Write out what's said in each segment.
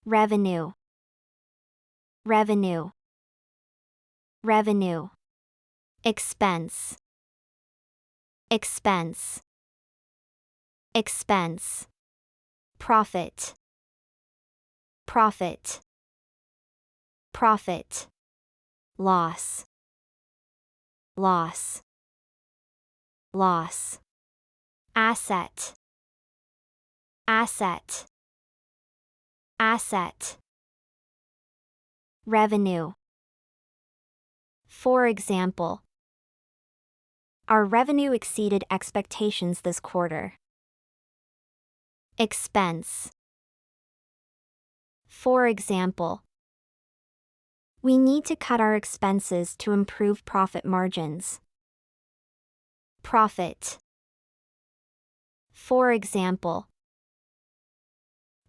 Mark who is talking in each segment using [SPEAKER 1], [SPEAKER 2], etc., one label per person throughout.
[SPEAKER 1] revenue, revenue, revenue, expense, expense, expense, profit, profit, profit, loss, loss, loss, asset, asset, asset, revenue. For example, our revenue exceeded expectations this quarter. Expense. For example, we need to cut our expenses to improve profit margins. Profit. For example,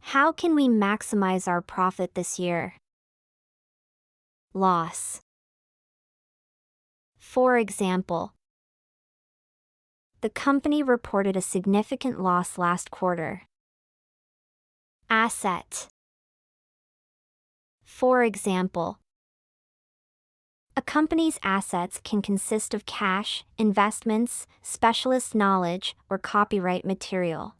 [SPEAKER 1] how can we maximize our profit this year? Loss. For example, the company reported a significant loss last quarter. Asset. For example, a company's assets can consist of cash, investments, specialist knowledge, or copyright material.